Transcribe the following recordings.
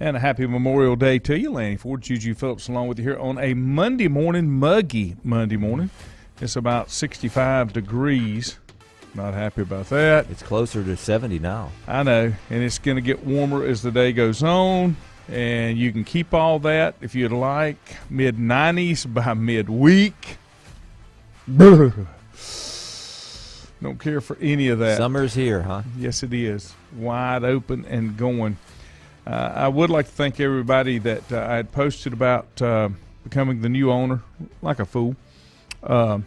And a happy Memorial Day to you. Lanny Ford, Juju Phillips along with you here on a Monday morning, muggy Monday morning. It's about 65 degrees. Not happy about that. It's closer to 70 now. I know, and it's going to get warmer as the day goes on. And you can keep all that if you'd like. Mid-90s by midweek. Don't care for any of that. Summer's here, huh? Yes, it is. Wide open and going. I would like to thank everybody that I had posted about becoming the new owner, like a fool, of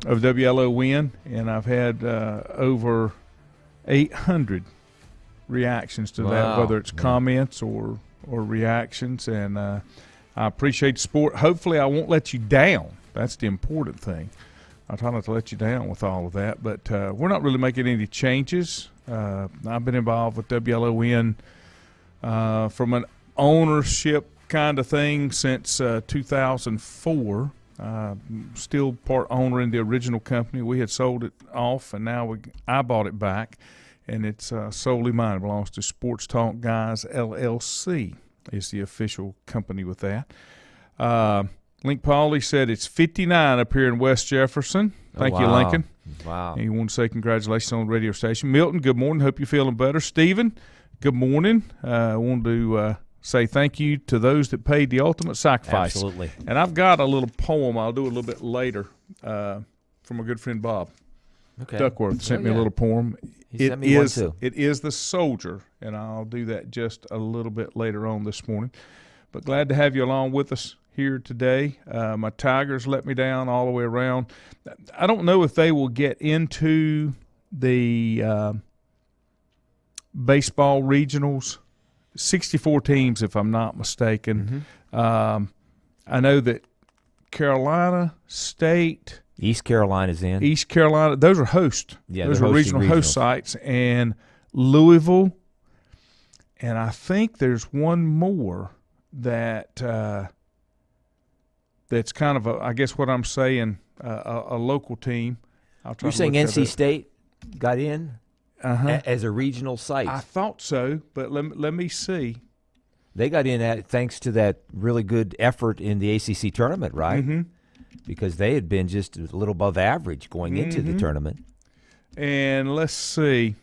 WLON, and I've had over 800 reactions to that, whether it's comments or reactions, and I appreciate the support. Hopefully I won't let you down. That's the important thing. I try not to let you down with all of that, but we're not really making any changes. I've been involved with WLON from an ownership kind of thing since 2004. Still part owner in the original company. We had sold it off, and now I bought it back, and it's solely mine. It belongs to Sports Talk Guys LLC. Is the official company with that. Link Pauly said it's 59 up here in West Jefferson. Thank you, Lincoln. Wow. And you want to say congratulations on the radio station. Milton, good morning. Hope you're feeling better. Stephen, good morning. I want to say thank you to those that paid the ultimate sacrifice. Absolutely. And I've got a little poem I'll do a little bit later from my good friend Bob. Okay. Duckworth sent me a little poem. He sent me one too. It is The Soldier, and I'll do that just a little bit later on this morning. But glad to have you along with us here today. My Tigers let me down all the way around. I don't know if they will get into the baseball regionals. 64 teams, if I'm not mistaken. Mm-hmm. I know that Carolina State, East Carolina's in. East Carolina, those are hosts. Yeah, those are regional host sites. And Louisville, and I think there's one more that that's kind of I guess what I'm saying, a local team. You're saying NC State got in as a regional site? I thought so, but let me see. They got in thanks to that really good effort in the ACC tournament, right? Mm-hmm. Because they had been just a little above average going into the tournament. And let's see.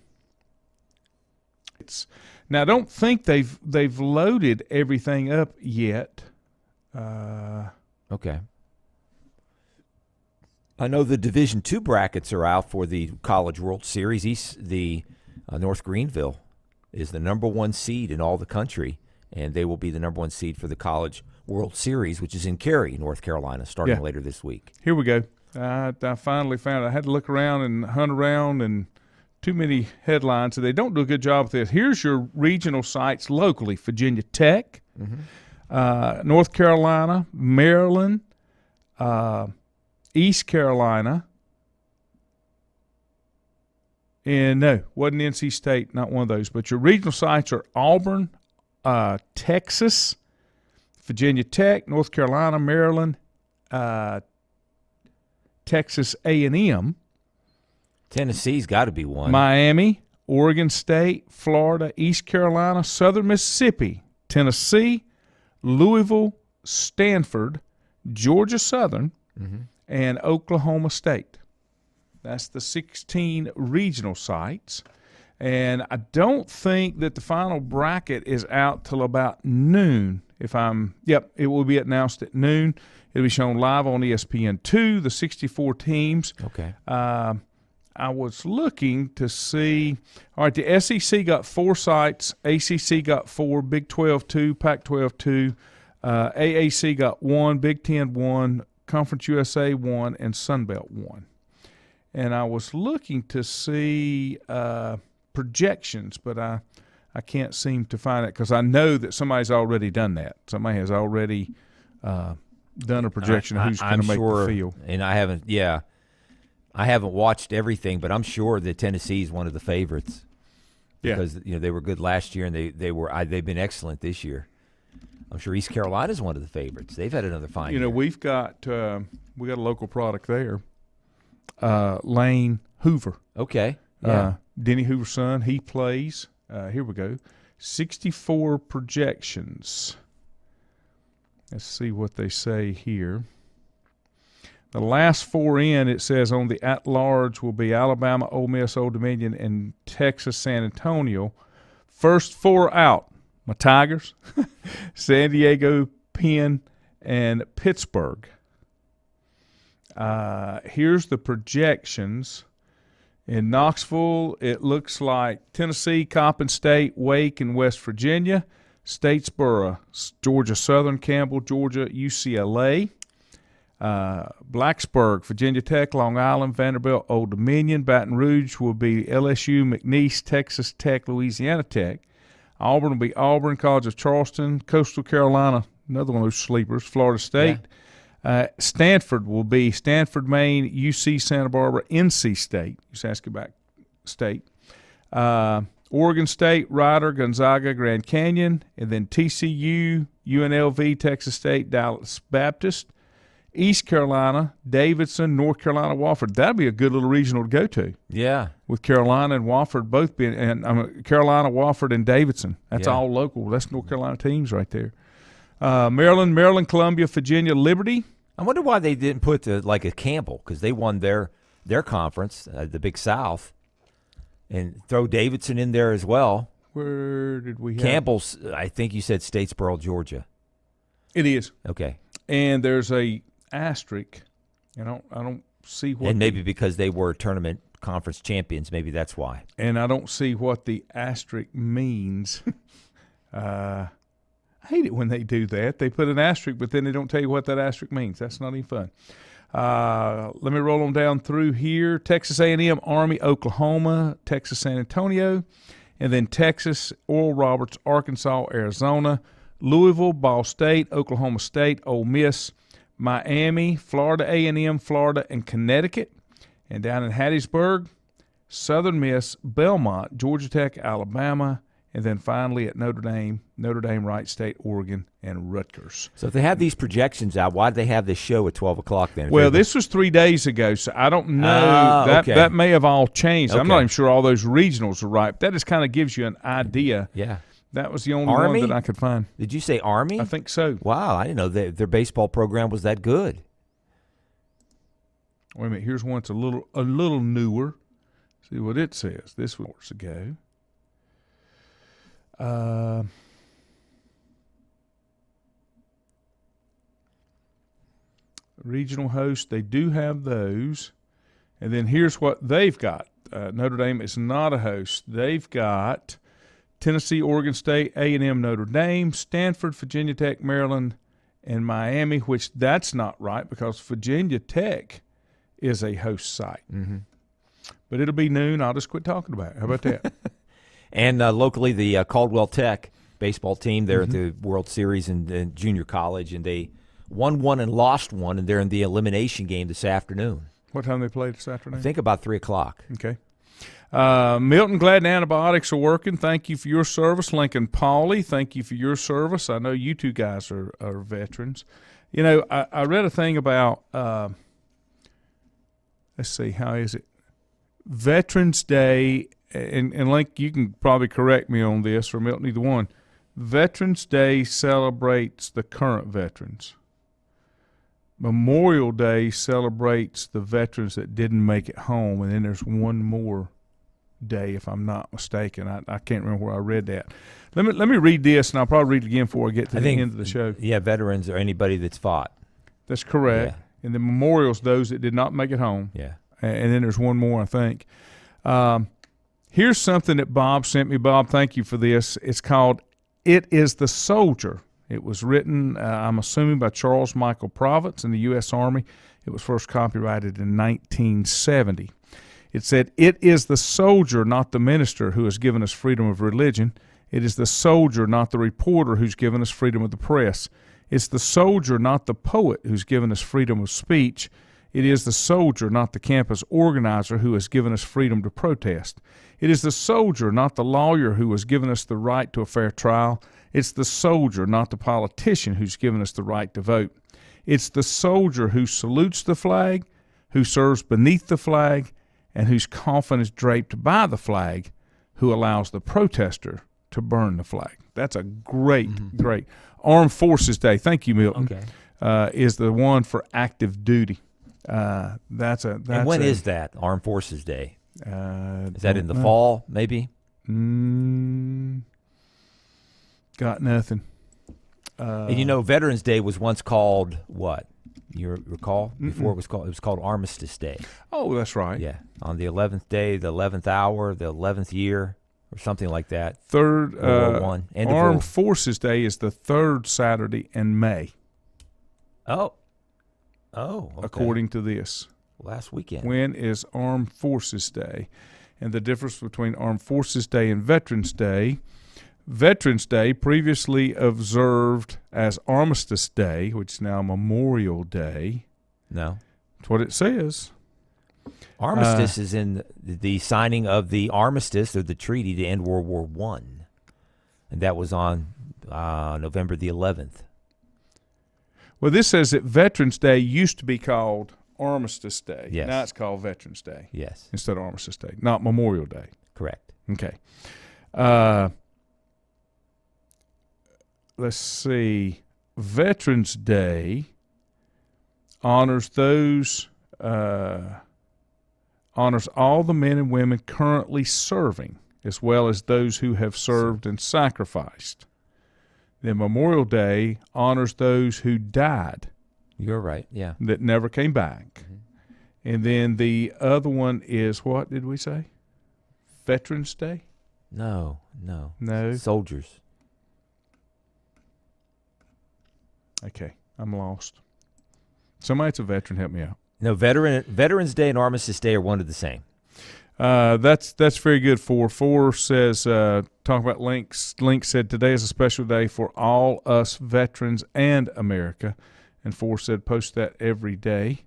Now, I don't think they've loaded everything up yet. Okay. I know the Division II brackets are out for the College World Series. The North Greenville is the number one seed in all the country, and they will be the number one seed for the College World Series, which is in Cary, North Carolina, starting later this week. Here we go. I finally found it. I had to look around and hunt around, and too many headlines, so they don't do a good job with this. Here's your regional sites locally: Virginia Tech, North Carolina, Maryland, East Carolina, and no, wasn't NC State, not one of those. But your regional sites are Auburn, Texas, Virginia Tech, North Carolina, Maryland, Texas A&M. Tennessee's got to be one. Miami, Oregon State, Florida, East Carolina, Southern Mississippi, Tennessee, Louisville, Stanford, Georgia Southern, and Oklahoma State. That's the 16 regional sites. And I don't think that the final bracket is out till about noon. It will be announced at noon. It'll be shown live on ESPN2, the 64 teams. Okay. I was looking to see, all right, the SEC got 4 sites, ACC got 4, Big 12 2, Pac-12 2, AAC got 1, Big 10 1, Conference USA 1, and Sun Belt 1. And I was looking to see projections, but I can't seem to find it because I know that somebody's already done that. Somebody has already done a projection of who's going to make the field. And I haven't watched everything, but I'm sure that Tennessee is one of the favorites. Because they were good last year, and they've been excellent this year. I'm sure East Carolina is one of the favorites. They've had another fine year. We've got a local product there, Lane Hoover. Okay. Yeah. Denny Hoover's son, he plays Here we go. 64 projections. Let's see what they say here. The last 4 in, it says on the at-large will be Alabama, Ole Miss, Old Dominion, and Texas, San Antonio. First 4 out, my Tigers, San Diego, Penn, and Pittsburgh. Here's the projections. In Knoxville, it looks like Tennessee, Coppin State, Wake, and West Virginia. Statesboro, Georgia Southern, Campbell, Georgia, UCLA. Blacksburg, Virginia Tech, Long Island, Vanderbilt, Old Dominion. Baton Rouge will be LSU, McNeese, Texas Tech, Louisiana Tech. Auburn will be Auburn, College of Charleston. Coastal Carolina, another one of those sleepers, Florida State. Yeah. Stanford will be Stanford, Maine, UC Santa Barbara, NC State. Just ask about State. Oregon State, Rider, Gonzaga, Grand Canyon, and then TCU, UNLV, Texas State, Dallas Baptist. East Carolina, Davidson, North Carolina, Wofford. That'd be a good little regional to go to. Yeah. With Carolina and Wofford both being, and Carolina, Wofford, and Davidson. That's all local. That's North Carolina teams right there. Maryland, Columbia, Virginia, Liberty. I wonder why they didn't put like a Campbell, because they won their conference, the Big South, and throw Davidson in there as well. Where did we have Campbell's? I think you said Statesboro, Georgia. It is. Okay. And there's a asterisk. I don't see what. And maybe because they were tournament conference champions, maybe that's why. And I don't see what the asterisk means. I hate it when they do that. They put an asterisk, but then they don't tell you what that asterisk means. That's not even fun. Let me roll them down through here. Texas A&M, Army, Oklahoma, Texas, San Antonio, and then Texas, Oral Roberts, Arkansas, Arizona, Louisville, Ball State, Oklahoma State, Ole Miss, Miami, Florida A&M, Florida, and Connecticut. And down in Hattiesburg, Southern Miss, Belmont, Georgia Tech, Alabama, and then finally at Notre Dame, Wright State, Oregon, and Rutgers. So if they have these projections out, why did they have this show at 12 o'clock then? Well, this was 3 days ago, so I don't know. That may have all changed. Okay. I'm not even sure all those regionals are right. But that just kind of gives you an idea. Yeah. That was the only one that I could find. Did you say Army? I think so. Wow, I didn't know their baseball program was that good. Wait a minute. Here's one that's a little newer. See what it says. This was years ago. Regional hosts, they do have those. And then here's what they've got. Notre Dame is not a host. They've got Tennessee, Oregon State, A&M, Notre Dame, Stanford, Virginia Tech, Maryland, and Miami, which that's not right because Virginia Tech is a host site. Mm-hmm. But it'll be noon. I'll just quit talking about it. How about that? And locally, the Caldwell Tech baseball team, they're at the World Series in junior college, and they won one and lost one, and they're in the elimination game this afternoon. What time they play this afternoon? I think about 3 o'clock. Okay. Milton, glad antibiotics are working. Thank you for your service. Lincoln Pauley, thank you for your service. I know you two guys are veterans. You know, I read a thing about, let's see, how is it? Veterans Day, and Link, you can probably correct me on this, or Milton, either one. Veterans Day celebrates the current veterans. Memorial Day celebrates the veterans that didn't make it home, and then there's one more day, if I'm not mistaken. I can't remember where I read that. Let me read this, and I'll probably read it again before I get to the end of the show. Yeah, veterans or anybody that's fought. That's correct. Yeah. And the memorials, those that did not make it home. Yeah. And then there's one more, I think. Here's something that Bob sent me. Bob, thank you for this. It's called "It Is the Soldier." It was written, I'm assuming, by Charles Michael Province in the U.S. Army. It was first copyrighted in 1970. It said, "It is the soldier, not the minister, who has given us freedom of religion. It is the soldier, not the reporter, who's given us freedom of the press. It's the soldier, not the poet, who's given us freedom of speech. It is the soldier, not the campus organizer, who has given us freedom to protest. It is the soldier, not the lawyer, who has given us the right to a fair trial. It's the soldier, not the politician, who's given us the right to vote. It's the soldier who salutes the flag, who serves beneath the flag, and whose coffin is draped by the flag, who allows the protester to burn the flag. That's a great. Armed Forces Day, thank you, Milton, is the one for active duty. And when is that, Armed Forces Day? Is that in the fall, maybe? Got nothing. And Veterans Day was once called what? You recall? Before it was called Armistice Day. Oh, that's right. Yeah, on the 11th day, the 11th hour, the 11th year, or something like that. Third World War I. Armed Forces Day is the third Saturday in May. Oh, okay. According to this. Last weekend. When is Armed Forces Day? And the difference between Armed Forces Day and Veterans Day. Veterans Day, previously observed as Armistice Day, which is now Memorial Day. No. That's what it says. Armistice is in the signing of the armistice, or the treaty to end World War I. And that was on November the 11th. Well, this says that Veterans Day used to be called Armistice Day. Yes. Now it's called Veterans Day. Yes. Instead of Armistice Day, not Memorial Day. Correct. Okay. Let's see. Veterans Day honors all the men and women currently serving, as well as those who have served and sacrificed. Then Memorial Day honors those who died. You're right, yeah. That never came back. And then the other one is, what did we say? Veterans Day? No. Soldiers. Okay, I'm lost. Somebody that's a veteran, help me out. No, Veterans Day and Armistice Day are one and the same. That's very good. Four says, talk about links. Link said today is a special day for all us veterans and America. And 4 said post that every day.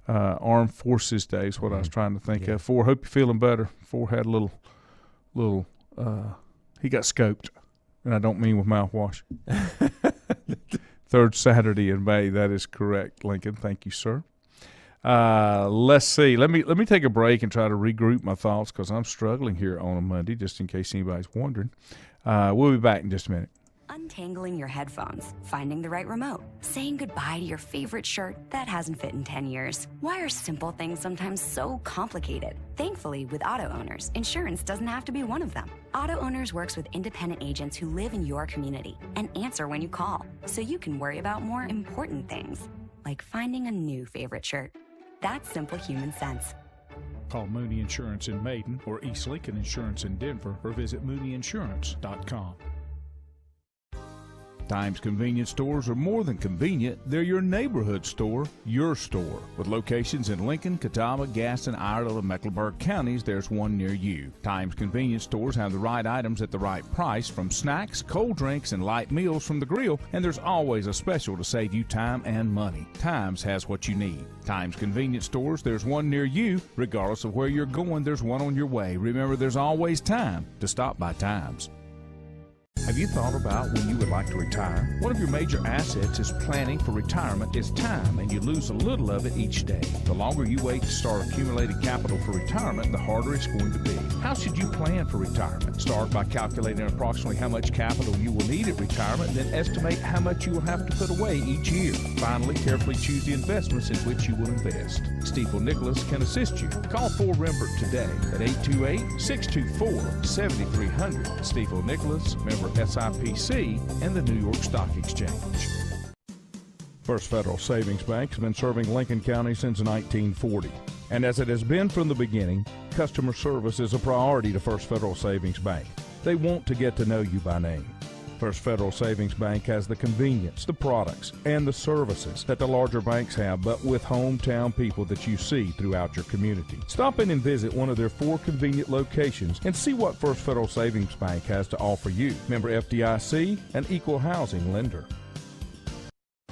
Armed Forces Day is what I was trying to think of. 4, hope you're feeling better. 4 had a little he got scoped, and I don't mean with mouthwash. Third Saturday in May. That is correct, Lincoln. Thank you, sir. Let's see. Let me take a break and try to regroup my thoughts because I'm struggling here on a Monday, just in case anybody's wondering. We'll be back in just a minute. Untangling your headphones, finding the right remote, saying goodbye to your favorite shirt that hasn't fit in 10 years. Why are simple things sometimes so complicated? Thankfully, with auto owners, insurance doesn't have to be one of them. Auto Owners works with independent agents who live in your community and answer when you call, so you can worry about more important things, like finding a new favorite shirt. That's simple human sense. Call Mooney Insurance in Maiden or East Lincoln Insurance in Denver or visit MooneyInsurance.com. Times convenience stores are more than convenient. They're your neighborhood store, your store. With locations in Lincoln, Catawba, Gaston, Iredell, and Mecklenburg counties, there's one near you. Times convenience stores have the right items at the right price, from snacks, cold drinks, and light meals from the grill, and there's always a special to save you time and money. Times has what you need. Times convenience stores, there's one near you. Regardless of where you're going, there's one on your way. Remember, there's always time to stop by Times. Have you thought about when you would like to retire? One of your major assets is planning for retirement is time, and you lose a little of it each day. The longer you wait to start accumulating capital for retirement, the harder it's going to be. How should you plan for retirement? Start by calculating approximately how much capital you will need at retirement, then estimate how much you will have to put away each year. Finally, carefully choose the investments in which you will invest. Stifel Nicholas can assist you. Call 4Rembert today at 828-624-7300. Stifel Nicholas, member SIPC, and the New York Stock Exchange. First Federal Savings Bank has been serving Lincoln County since 1940. And as it has been from the beginning, customer service is a priority to First Federal Savings Bank. They want to get to know you by name. First Federal Savings Bank has the convenience, the products, and the services that the larger banks have, but with hometown people that you see throughout your community. Stop in and visit one of their 4 convenient locations and see what First Federal Savings Bank has to offer you. Member FDIC, an equal housing lender.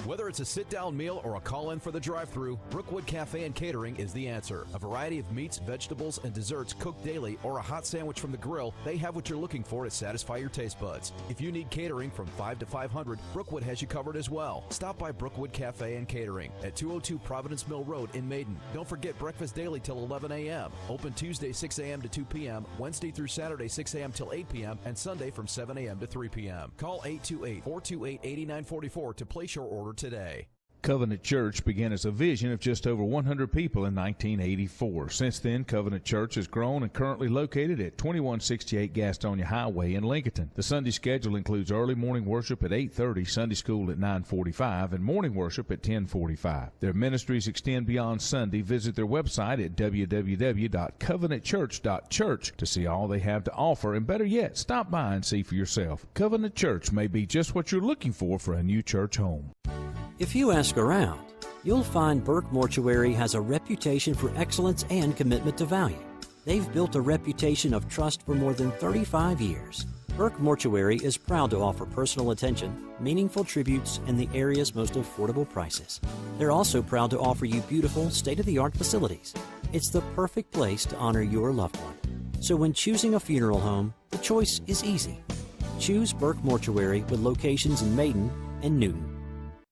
Whether it's a sit-down meal or a call-in for the drive-thru, Brookwood Cafe and Catering is the answer. A variety of meats, vegetables, and desserts cooked daily, or a hot sandwich from the grill, they have what you're looking for to satisfy your taste buds. If you need catering from 5 to 500, Brookwood has you covered as well. Stop by Brookwood Cafe and Catering at 202 Providence Mill Road in Maiden. Don't forget breakfast daily till 11 a.m. Open Tuesday 6 a.m. to 2 p.m., Wednesday through Saturday 6 a.m. till 8 p.m., and Sunday from 7 a.m. to 3 p.m. Call 828-428-8944 to place your order today. Covenant Church began as a vision of just over 100 people in 1984. Since then, Covenant Church has grown and currently located at 2168 Gastonia Highway in Lincoln. The Sunday schedule includes early morning worship at 8:30, Sunday school at 9:45, and morning worship at 10:45. Their ministries extend beyond Sunday. Visit their website at www.covenantchurch.church to see all they have to offer, and better yet, stop by and see for yourself. Covenant Church may be just what you're looking for a new church home. If you ask around, you'll find Burke Mortuary has a reputation for excellence and commitment to value. They've built a reputation of trust for more than 35 years. Burke Mortuary is proud to offer personal attention, meaningful tributes, and the area's most affordable prices. They're also proud to offer you beautiful, state-of-the-art facilities. It's the perfect place to honor your loved one. So when choosing a funeral home, the choice is easy. Choose Burke Mortuary with locations in Maiden and Newton.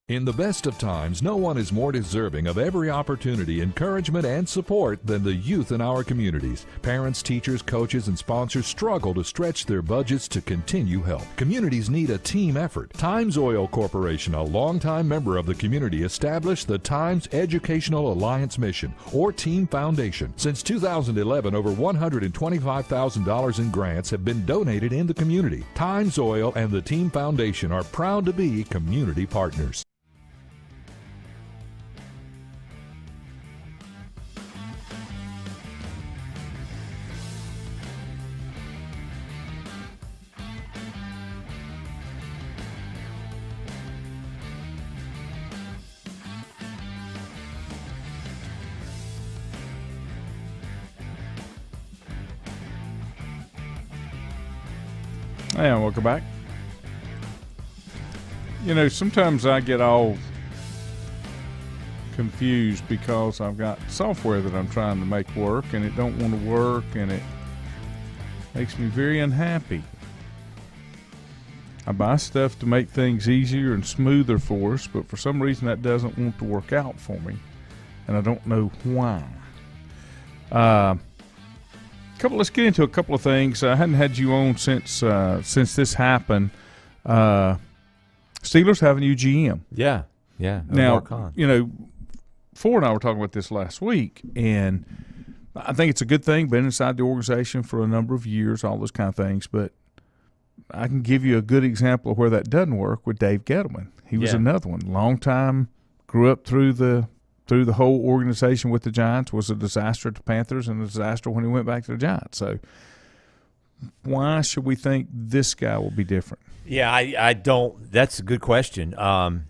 In the best of times, no one is more deserving of every opportunity, encouragement, and support than the youth in our communities. Parents, teachers, coaches, and sponsors struggle to stretch their budgets to continue help. Communities need a team effort. Times Oil Corporation, a longtime member of the community, established the Times Educational Alliance Mission, or Team Foundation. Since 2011, over $125,000 in grants have been donated in the community. Times Oil and the Team Foundation are proud to be community partners. And welcome back. You know, sometimes I get all confused because I've got software that I'm trying to make work and it don't want to work, and it makes me very unhappy. I buy stuff to make things easier and smoother for us, but for some reason that doesn't want to work out for me, and I don't know why. Let's get into a couple of things. I hadn't had you on since this happened. Steelers have a new GM. Yeah. Now, you know, Ford and I were talking about this last week, and I think it's a good thing. Been inside the organization for a number of years, all those kind of things. But I can give you a good example of where that doesn't work with Dave Gettleman. He was another one. Long time, grew up through the whole organization with the Giants, was a disaster at the Panthers and a disaster when he went back to the Giants. So why should we think this guy will be different? Yeah, I don't. That's a good question. What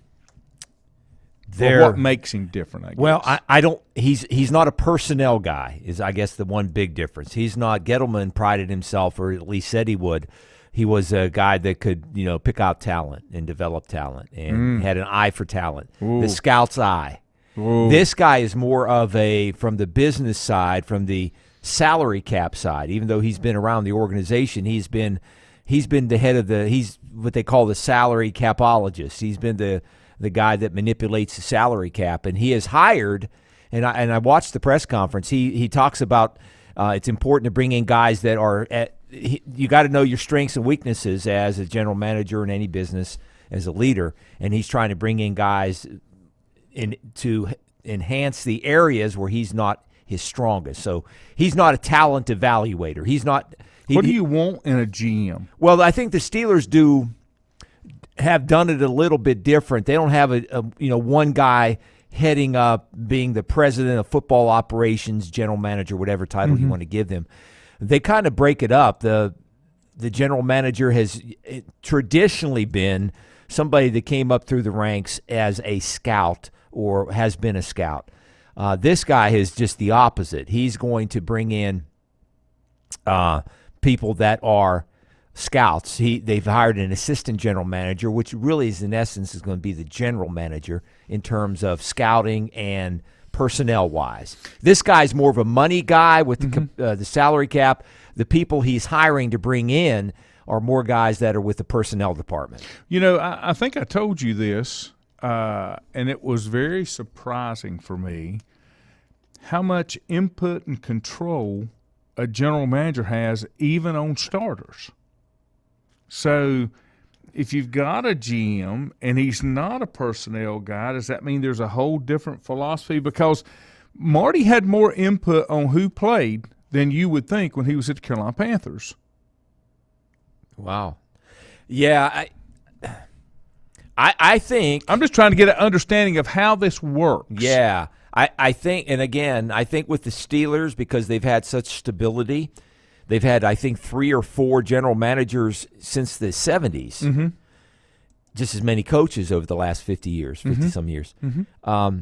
makes him different, I guess? Well, I don't. He's not a personnel guy, is I guess the one big difference. He's not. Gettleman prided himself, or at least said he would. He was a guy that could, pick out talent and develop talent and had an eye for talent. Ooh. The scout's eye. Ooh. This guy is more of from the business side, from the salary cap side. Even though he's been around the organization, he's been the head of he's what they call the salary capologist. He's been the guy that manipulates the salary cap, and he has hired. And I watched the press conference. He talks about it's important to bring in guys that are you got to know your strengths and weaknesses as a general manager in any business, as a leader, and he's trying to bring in guys to enhance the areas where he's not his strongest. So he's not a talent evaluator. He's not. What do you want in a GM? Well, I think the Steelers have done it a little bit different. They don't have a one guy heading up, being the president of football operations, general manager, whatever title you want to give them. They kind of break it up. The general manager has traditionally been somebody that came up through the ranks as a scout or has been a scout. This guy is just the opposite. He's going to bring in people that are scouts. They've hired an assistant general manager, which really is in essence is going to be the general manager in terms of scouting and personnel-wise. This guy's more of a money guy with the salary cap. The people he's hiring to bring in are more guys that are with the personnel department. You know, I think I told you this, and it was very surprising for me how much input and control a general manager has even on starters. So if you've got a GM and he's not a personnel guy, does that mean there's a whole different philosophy? Because Marty had more input on who played than you would think when he was at the Carolina Panthers. Wow. Yeah, I think – I'm just trying to get an understanding of how this works. Yeah. I think – and again, I think with the Steelers, because they've had such stability – they've had, I think, 3 or 4 general managers since the 70s. Mm-hmm. Just as many coaches over the last 50 years, 50-some years. Mm-hmm.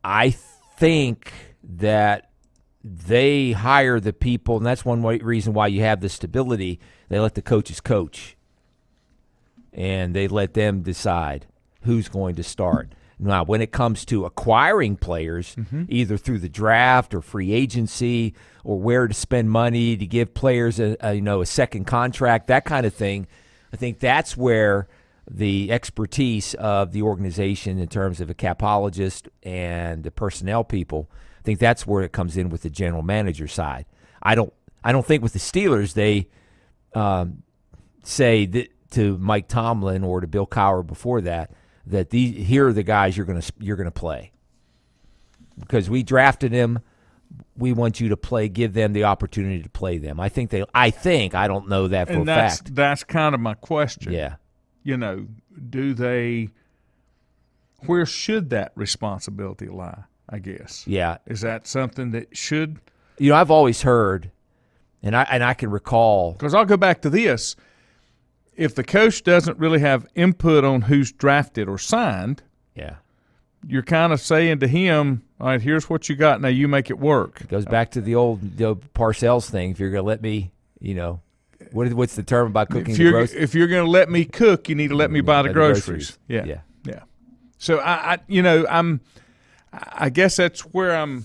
I think that they hire the people, and that's one reason why you have the stability. They let the coaches coach, and they let them decide who's going to start. Now, when it comes to acquiring players, either through the draft or free agency or where to spend money to give players a second contract, that kind of thing, I think that's where the expertise of the organization in terms of a capologist and the personnel people, I think that's where it comes in with the general manager side. I don't think with the Steelers they say that to Mike Tomlin or to Bill Cowher before that here are the guys you're gonna play because we drafted him. We want you to play. Give them the opportunity to play them. I don't know that for a fact. That's kind of my question. Yeah. You know, where should that responsibility lie? I guess. Yeah. Is that something that should? I've always heard, and I can recall because I'll go back to this. If the coach doesn't really have input on who's drafted or signed, you're kind of saying to him, all right, here's what you got. Now you make it work. It goes back to the old Parcells thing. If you're going to let me, what's the term about cooking the groceries? If you're going to let me cook, you need to let me buy the groceries. Yeah. So I guess that's where I'm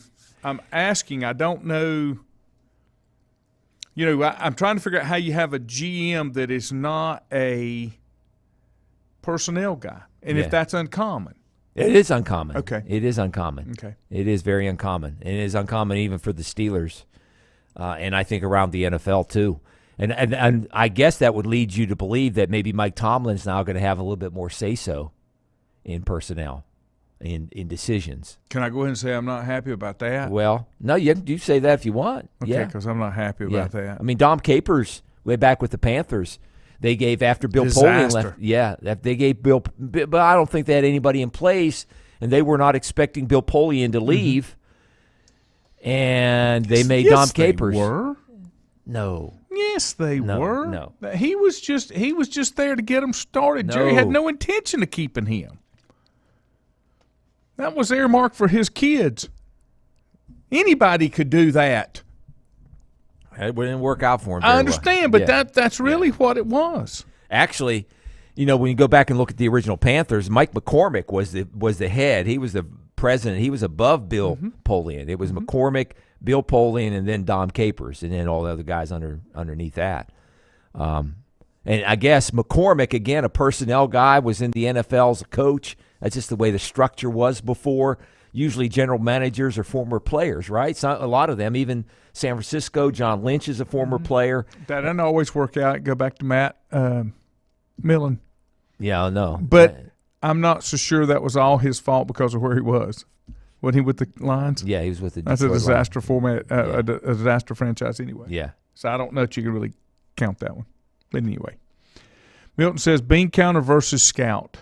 asking. I don't know. I'm trying to figure out how you have a GM that is not a personnel guy, and if that's uncommon. It is uncommon. Okay. It is uncommon. Okay. It is very uncommon. And it is uncommon even for the Steelers, and I think around the NFL too. And I guess that would lead you to believe that maybe Mike Tomlin's now going to have a little bit more say-so in personnel, in decisions. Can I go ahead and say I'm not happy about that? Well, no, you say that if you want. Okay, because I'm not happy about that. I mean, Dom Capers, way back with the Panthers, they gave after Bill Polian left. Yeah, they gave Bill, but I don't think they had anybody in place, and they were not expecting Bill Polian to leave, and they made Dom Capers. They were? No. Yes, they were. No. He was just there to get them started. No. Jerry had no intention of keeping him. That was earmarked for his kids. Anybody could do that. It didn't work out for him. I understand, but that's really what it was. Actually, when you go back and look at the original Panthers, Mike McCormick was the head. He was the president. He was above Bill Polian. It was McCormick, Bill Polian, and then Dom Capers, and then all the other guys underneath that. And I guess McCormick, again, a personnel guy, was in the NFL as a coach. That's just the way the structure was before. Usually general managers are former players, right? So a lot of them, even San Francisco, John Lynch is a former player. That doesn't always work out. Go back to Matt Millen. Yeah, I know. But I'm not so sure that was all his fault because of where he was. Wasn't he with the Lions? Yeah, he was with the That's Detroit a disaster Lions. a disaster franchise anyway. Yeah. So I don't know that you can really count that one. But anyway. Milton says bean counter versus scout.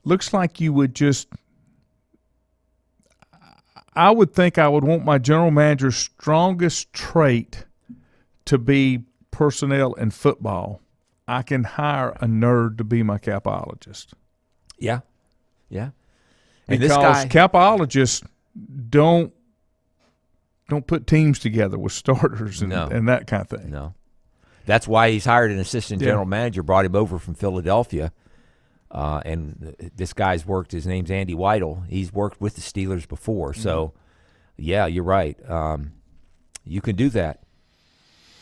Looks like you would just – I would think I would want my general manager's strongest trait to be personnel and football. I can hire a nerd to be my capologist. Yeah. Yeah. And because capologists don't put teams together with starters and that kind of thing. No. That's why he's hired an assistant general manager, brought him over from Philadelphia. And this guy's worked, his name's Andy Weidel. He's worked with the Steelers before. So, yeah, you're right. You can do that.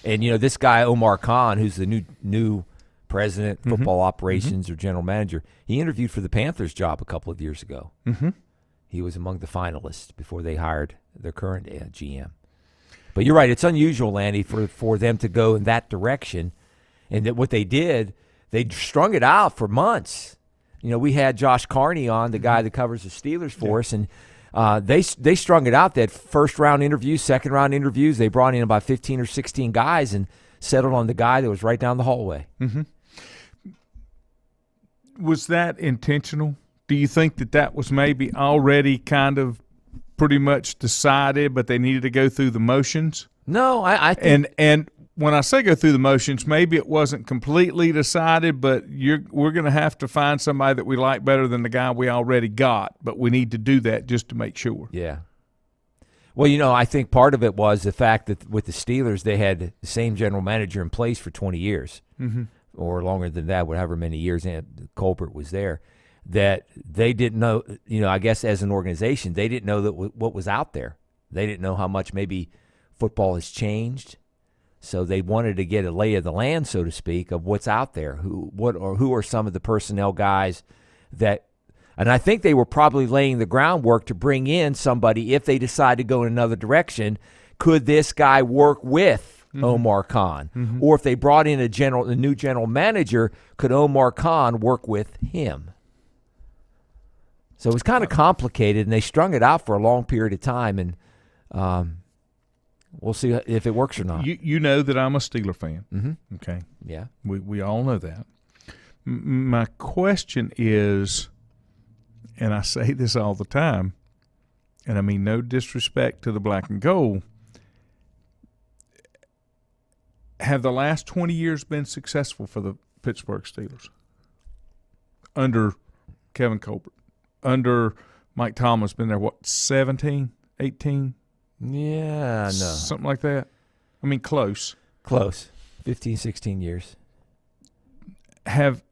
And, this guy, Omar Khan, who's the new president, football operations or general manager, he interviewed for the Panthers job a couple of years ago. He was among the finalists before they hired their current GM. But you're right. It's unusual, Landy, for them to go in that direction. And that what they did, they strung it out for months. We had Josh Carney on, the guy that covers the Steelers for us, and they strung it out. That first-round interviews, second-round interviews. They brought in about 15 or 16 guys and settled on the guy that was right down the hallway. Was that intentional? Do you think that was maybe already kind of pretty much decided, but they needed to go through the motions? No, I think – And when I say go through the motions, maybe it wasn't completely decided, but we're going to have to find somebody that we like better than the guy we already got, but we need to do that just to make sure. Yeah. Well, I think part of it was the fact that with the Steelers, they had the same general manager in place for 20 years or longer than that, whatever many years Colbert was there, that they didn't know, I guess as an organization, they didn't know that what was out there. They didn't know how much maybe football has changed. So they wanted to get a lay of the land, so to speak, of what's out there. Who are some of the personnel guys that, and I think they were probably laying the groundwork to bring in somebody if they decide to go in another direction. Could this guy work with Omar Khan? Or if they brought in a new general manager, could Omar Khan work with him? So it was kind of complicated, and they strung it out for a long period of time, and we'll see if it works or not. You know that I'm a Steeler fan. Okay. Yeah. We all know that. My question is, and I say this all the time, and I mean no disrespect to the black and gold, have the last 20 years been successful for the Pittsburgh Steelers under Kevin Colbert? Under Mike Tomlin's been there, 17, 18? Yeah, no. Something like that. I mean, close. 15, 16 years. Have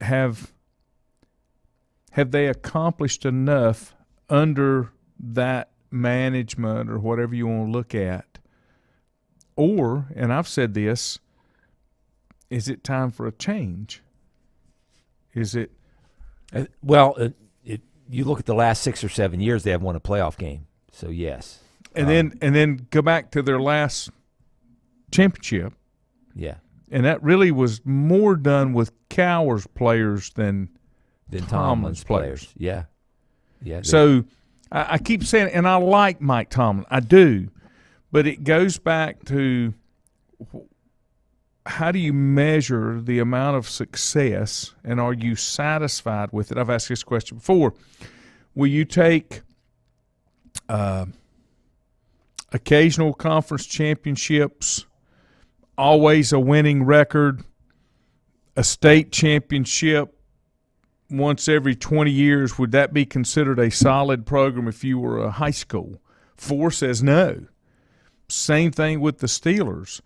they accomplished enough under that management or whatever you want to look at? Or, and I've said this, is it time for a change? Is it? You look at the last 6 or 7 years, they haven't won a playoff game. So, yes. And then go back to their last championship. Yeah. And that really was more done with Cowher's players than Tomlin's players. Yeah. Yeah. So I keep saying, and I like Mike Tomlin. I do. But it goes back to how do you measure the amount of success, and are you satisfied with it? I've asked this question before. Will you take occasional conference championships, always a winning record, a state championship once every 20 years? Would that be considered a solid program if you were a high school? 4 says no. Same thing with the Steelers.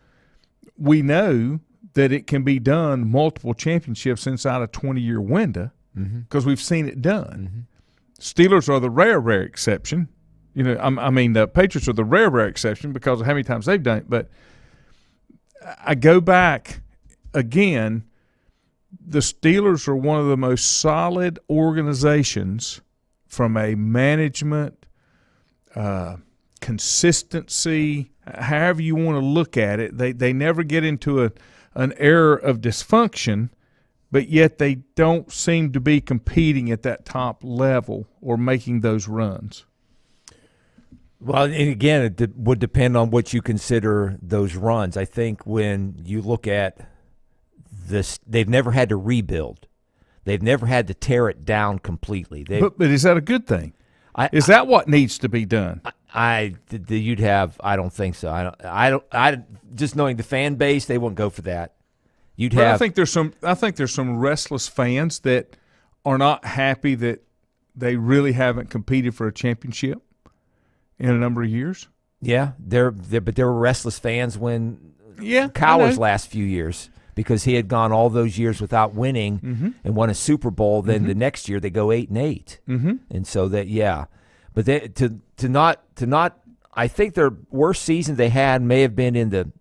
We know that it can be done multiple championships inside a 20-year window because we've seen it done. Steelers are the rare exception. The Patriots are the rare exception because of how many times they've done it. But I go back again, the Steelers are one of the most solid organizations from a management, consistency, however you want to look at it. They never get into an era of dysfunction, but yet they don't seem to be competing at that top level or making those runs. Well, and again, it would depend on what you consider those runs. I think when you look at this, they've never had to rebuild. They've never had to tear it down completely. But is that a good thing? Is that what needs to be done? I don't think so. I just knowing the fan base, they won't go for that. I think there's some restless fans that are not happy that they really haven't competed for a championship in a number of years. Yeah, but there were restless fans when Yeah, Cowher's last few years. because he had gone all those years without winning and won a Super Bowl. Then the next year they go 8-8, and so that but they, to not. I think their worst season they had may have been in the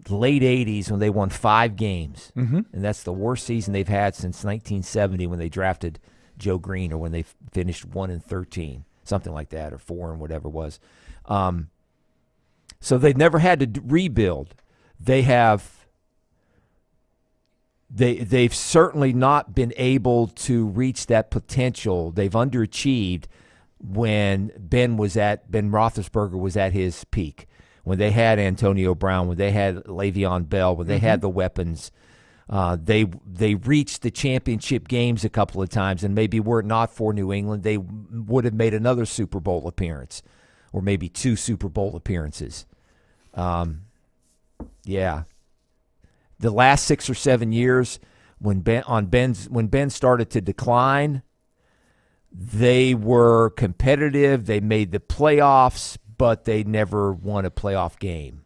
late 80s when they won 5 games, and that's the worst season they've had since 1970 when they drafted Joe Green, or when they finished 1-13, something like that, or 4 and whatever it was. So they've never had to rebuild. They've certainly not been able to reach that potential. They've underachieved when Ben Roethlisberger was at his peak, when they had Antonio Brown, when they had Le'Veon Bell, when they had the weapons. They reached the championship games a couple of times, and maybe were it not for New England, they would have made another Super Bowl appearance, or maybe 2 Super Bowl appearances. The last 6 or 7 years, when Ben started to decline, they were competitive. They made the playoffs, but they never won a playoff game.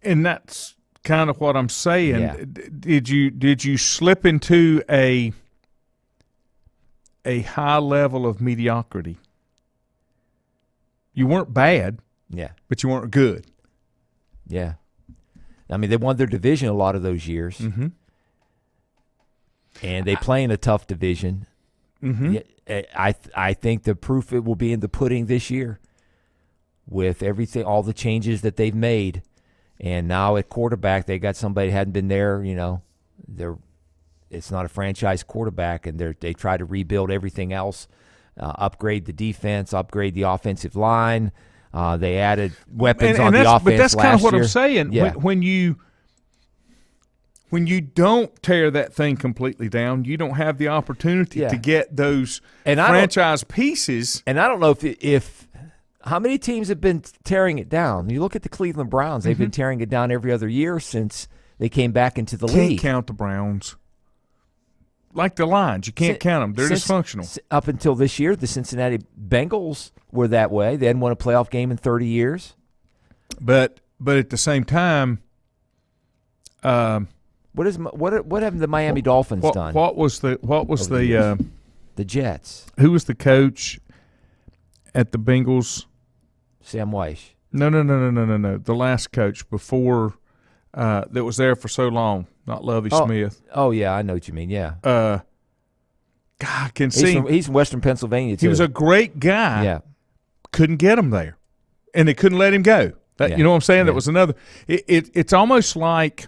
And that's kind of what I'm saying. Yeah. Did you slip into a high level of mediocrity? You weren't bad, but you weren't good. Yeah. I mean, they won their division a lot of those years. And they play in a tough division. I think the proof it will be in the pudding this year, with everything, all the changes that they've made. And now at quarterback, they got somebody who hadn't been there. It's not a franchise quarterback, and they try to rebuild everything else, upgrade the defense, upgrade the offensive line. They added weapons on the offense. But that's kind of what year. I'm saying. Yeah. When you don't tear that thing completely down, you don't have the opportunity to get those franchise pieces. And I don't know if how many teams have been tearing it down. You look at the Cleveland Browns; they've been tearing it down every other year since they came back into the league. Can't count the Browns. Like the Lions, you can't count them. They're dysfunctional. Up until this year, the Cincinnati Bengals were that way. They hadn't won a playoff game in 30 years. But at the same time, what haven't the Miami Dolphins done? What was the Jets? Who was the coach at the Bengals? Sam Weiss. No. The last coach before that was there for so long. Not Lovie Smith. Oh, yeah, I know what you mean, yeah. God, I can see. He's from Western Pennsylvania, too. He was a great guy. Yeah. Couldn't get him there. And they couldn't let him go. You know what I'm saying? Yeah. That was another. It's almost like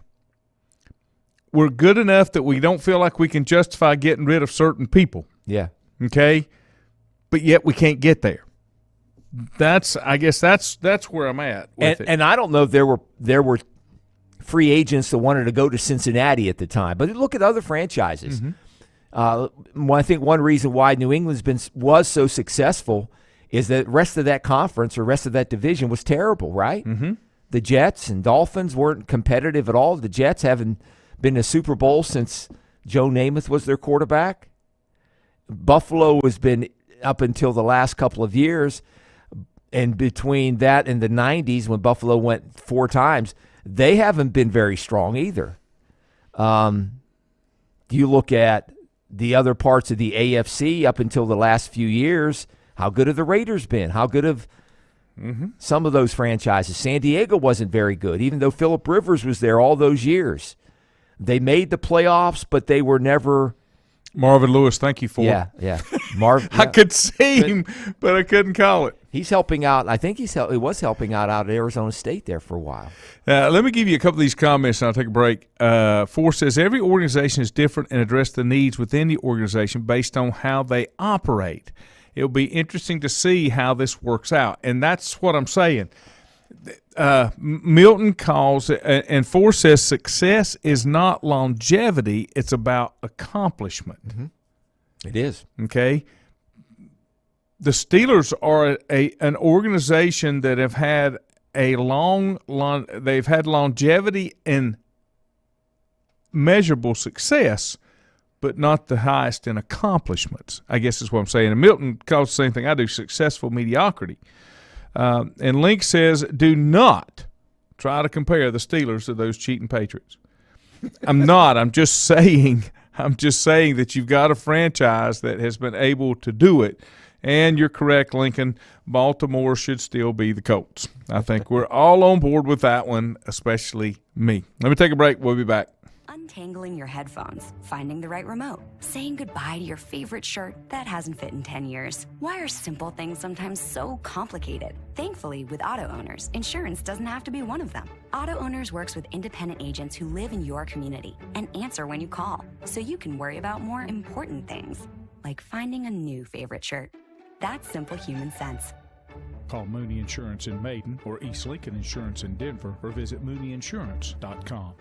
we're good enough that we don't feel like we can justify getting rid of certain people. Yeah. Okay? But yet we can't get there. I guess that's where I'm at with it. And I don't know if there were free agents that wanted to go to Cincinnati at the time. But look at other franchises. I think one reason why New England's was so successful is that the rest of that conference or rest of that division was terrible, right? The Jets and Dolphins weren't competitive at all. The Jets haven't been to Super Bowl since Joe Namath was their quarterback. Buffalo has been up until the last couple of years, and between that and the 90s when Buffalo went 4 times, they haven't been very strong either. You look at the other parts of the AFC up until the last few years, how good have the Raiders been? How good have some of those franchises? San Diego wasn't very good, even though Phillip Rivers was there all those years. They made the playoffs, but they were never – Marvin Lewis, thank you for it. Yeah. I could see him, but I couldn't call it. He's helping out. I think he was helping out at Arizona State there for a while. Let me give you a couple of these comments, and I'll take a break. Force says, every organization is different and address the needs within the organization based on how they operate. It'll be interesting to see how this works out, and that's what I'm saying. Milton calls it, and Force says success is not longevity, it's about accomplishment. It is. Okay? The Steelers are an organization that have had they've had longevity and measurable success, but not the highest in accomplishments, I guess is what I'm saying. And Milton calls the same thing I do, successful mediocrity. And Link says, do not try to compare the Steelers to those cheating Patriots. I'm not. I'm just saying that you've got a franchise that has been able to do it. And you're correct, Lincoln. Baltimore should still be the Colts. I think we're all on board with that one, especially me. Let me take a break. We'll be back. Untangling your headphones, finding the right remote, saying goodbye to your favorite shirt that hasn't fit in 10 years. Why are simple things sometimes so complicated? Thankfully, with auto owners, insurance doesn't have to be one of them. Auto Owners works with independent agents who live in your community and answer when you call, so you can worry about more important things, like finding a new favorite shirt. That's simple human sense. Call Mooney Insurance in Maiden or East Lincoln Insurance in Denver or visit mooneyinsurance.com.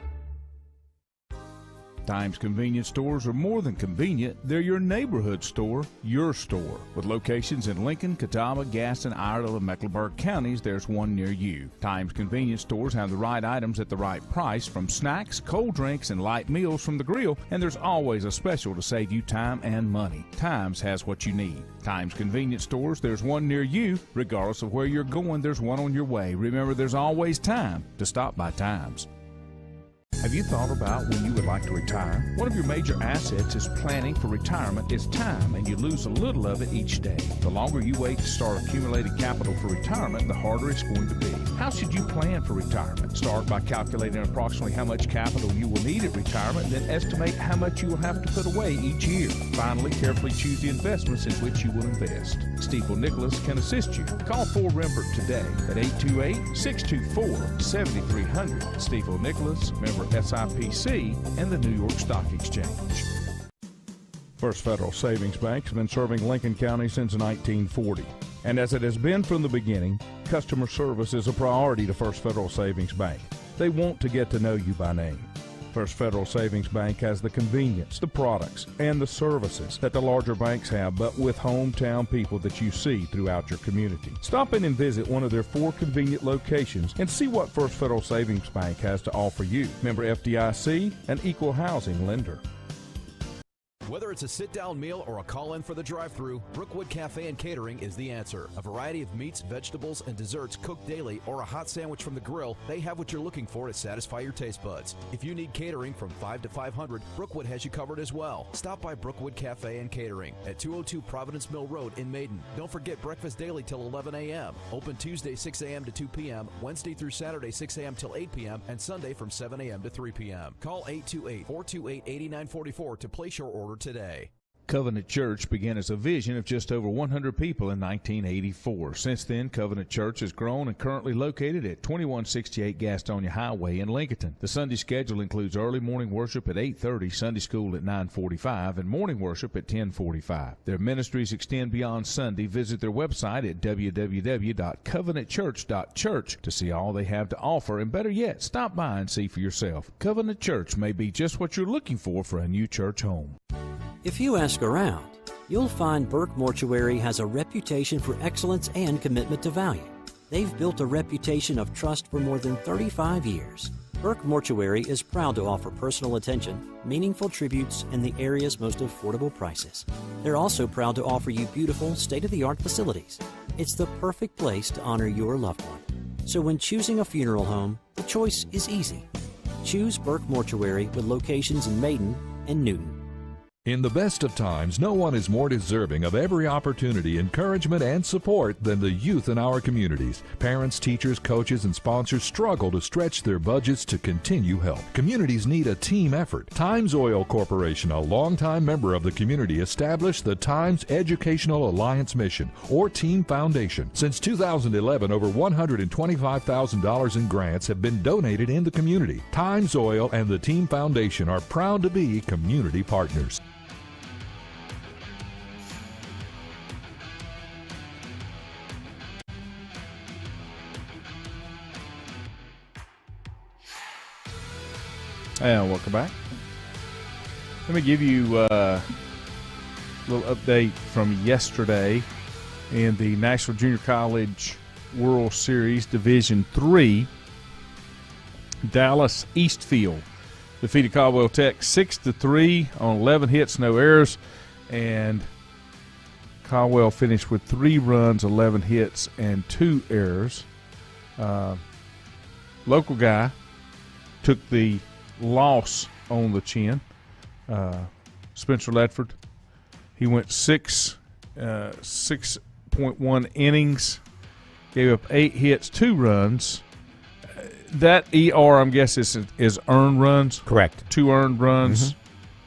Times convenience stores are more than convenient. They're your neighborhood store, your store. With locations in Lincoln, Catawba, Gaston, Iredell, and Mecklenburg counties, there's one near you. Times convenience stores have the right items at the right price, from snacks, cold drinks, and light meals from the grill, and there's always a special to save you time and money. Times has what you need. Times convenience stores, there's one near you. Regardless of where you're going, there's one on your way. Remember, there's always time to stop by Times. Have you thought about when you would like to retire? One of your major assets is planning for retirement is time, and you lose a little of it each day. The longer you wait to start accumulating capital for retirement, the harder it's going to be. How should you plan for retirement? Start by calculating approximately how much capital you will need at retirement, then estimate how much you will have to put away each year. Finally, carefully choose the investments in which you will invest. Stifel Nicholas can assist you. Call Ford Rembert today at 828-624-7300. Stifel Nicholas, member SIPC, and the New York Stock Exchange. First Federal Savings Bank has been serving Lincoln County since 1940. And as it has been from the beginning, customer service is a priority to First Federal Savings Bank. They want to get to know you by name. First Federal Savings Bank has the convenience, the products, and the services that the larger banks have, but with hometown people that you see throughout your community. Stop in and visit one of their 4 convenient locations and see what First Federal Savings Bank has to offer you. Member FDIC, an equal housing lender. Whether it's a sit-down meal or a call-in for the drive-thru, Brookwood Cafe and Catering is the answer. A variety of meats, vegetables, and desserts cooked daily, or a hot sandwich from the grill, they have what you're looking for to satisfy your taste buds. If you need catering from 5 to 500, Brookwood has you covered as well. Stop by Brookwood Cafe and Catering at 202 Providence Mill Road in Maiden. Don't forget breakfast daily till 11 a.m. Open Tuesday 6 a.m. to 2 p.m., Wednesday through Saturday 6 a.m. till 8 p.m., and Sunday from 7 a.m. to 3 p.m. Call 828-428-8944 to place your order today. Covenant Church began as a vision of just over 100 people in 1984. Since then, Covenant Church has grown and currently located at 2168 Gastonia Highway in Lincoln. The Sunday schedule includes early morning worship at 8:30, Sunday school at 9:45, and morning worship at 10:45. Their ministries extend beyond Sunday. Visit their website at www.covenantchurch.church to see all they have to offer, and better yet, stop by and see for yourself. Covenant Church may be just what you're looking for a new church home. If you ask around, you'll find Burke Mortuary has a reputation for excellence and commitment to value. They've built a reputation of trust for more than 35 years. Burke Mortuary is proud to offer personal attention, meaningful tributes, and the area's most affordable prices. They're also proud to offer you beautiful, state-of-the-art facilities. It's the perfect place to honor your loved one. So when choosing a funeral home, the choice is easy. Choose Burke Mortuary with locations in Maiden and Newton. In the best of times, no one is more deserving of every opportunity, encouragement, and support than the youth in our communities. Parents, teachers, coaches, and sponsors struggle to stretch their budgets to continue help. Communities need a team effort. Times Oil Corporation, a longtime member of the community, established the Times Educational Alliance Mission, or Team Foundation. Since 2011, over $125,000 in grants have been donated in the community. Times Oil and the Team Foundation are proud to be community partners. And welcome back. Let me give you a little update from yesterday in the National Junior College World Series Division III. Dallas Eastfield defeated Caldwell Tech 6-3 on 11 hits, no errors, and Caldwell finished with 3 runs, 11 hits, and 2 errors. Local guy took the loss on the chin. Spencer Ledford, he went 6.1 innings, gave up 8 hits, 2 runs. That ER, I'm guessing, is earned runs. Correct. 2 earned runs,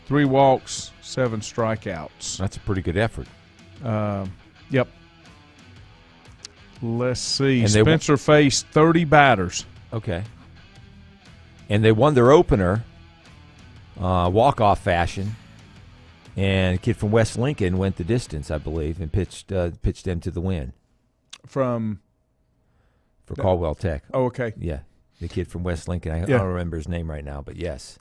3 walks, 7 strikeouts. That's a pretty good effort. Yep. Let's see. And Spencer faced 30 batters. Okay. And they won their opener, walk-off fashion. And a kid from West Lincoln went the distance, I believe, and pitched them to the win. For Caldwell Tech. Oh, okay. Yeah. The kid from West Lincoln. I don't remember his name right now, but yes.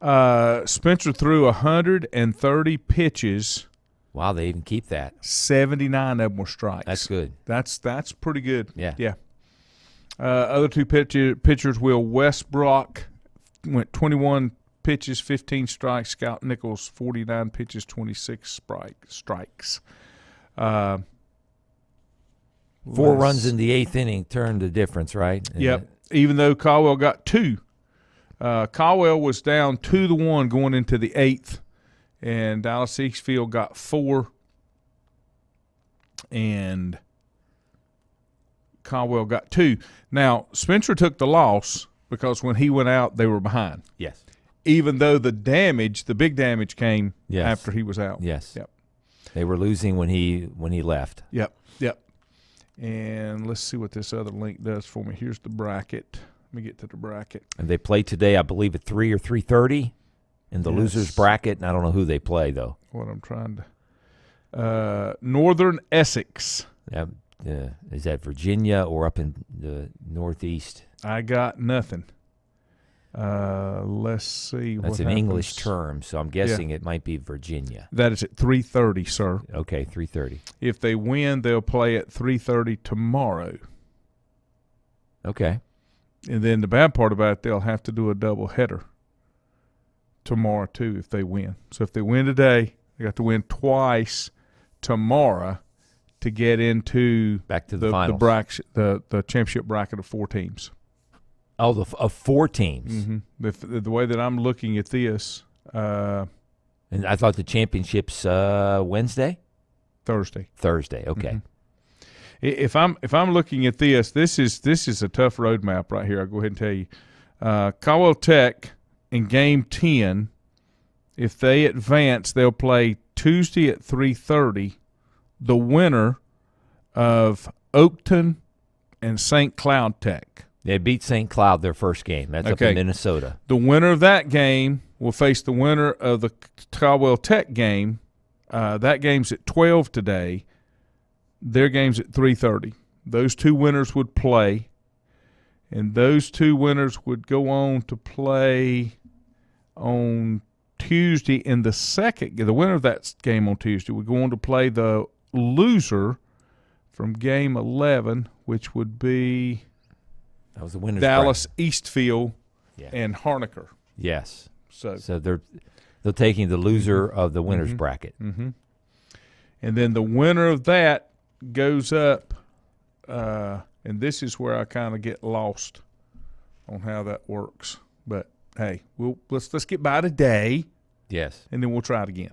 Spencer threw 130 pitches. Wow, they even keep that. 79 of them were strikes. That's good. That's pretty good. Yeah. Yeah. Other 2 pitchers, Will Westbrook went 21 pitches, 15 strikes. Scout Nichols, 49 pitches, 26 strikes. 4 runs in the 8th inning turned the difference, right? Yep. Even though Caldwell got 2. Caldwell was down 2-1 going into the 8th. And Dallas Eastfield got 4, and Caldwell got 2. Now, Spencer took the loss because when he went out, they were behind. Yes. Even though the big damage came after he was out. Yes. Yep. They were losing when he left. Yep. And let's see what this other link does for me. Here's the bracket. Let me get to the bracket. And they play today, I believe, at 3 or 3:30. In the losers bracket, and I don't know who they play, though. What I'm trying to Northern Essex. Is that Virginia or up in the Northeast? I got nothing. Let's see. That's an English term, so I'm guessing it might be Virginia. That is at 3:30, sir. Okay, 3:30. If they win, they'll play at 3:30 tomorrow. Okay. And then the bad part about it, they'll have to do a double header tomorrow too if they win. So if they win today, they got to win twice tomorrow to get into back to the finals. The championship bracket of 4 teams. Oh, of 4 teams. Mm-hmm. The way that I'm looking at this, and I thought the championship's Wednesday, Thursday. Okay. Mm-hmm. If I'm looking at this is a tough roadmap right here. I'll go ahead and tell you, Caldwell Tech. In Game 10, if they advance, they'll play Tuesday at 3:30. The winner of Oakton and St. Cloud Tech. They beat St. Cloud their first game. That's up in Minnesota. The winner of that game will face the winner of the Caldwell Tech game. That game's at 12 today. Their game's at 3:30. Those 2 winners would play. And those 2 winners would go on to play on Tuesday in the second. The winner of that game on Tuesday would go on to play the loser from Game 11, which would be that was the winner's Dallas bracket. Eastfield and Harnacker. Yes. So they're taking the loser of the winner's bracket. Mm-hmm. And then the winner of that goes up and this is where I kind of get lost on how that works. But hey, let's get by today. Yes, and then we'll try it again.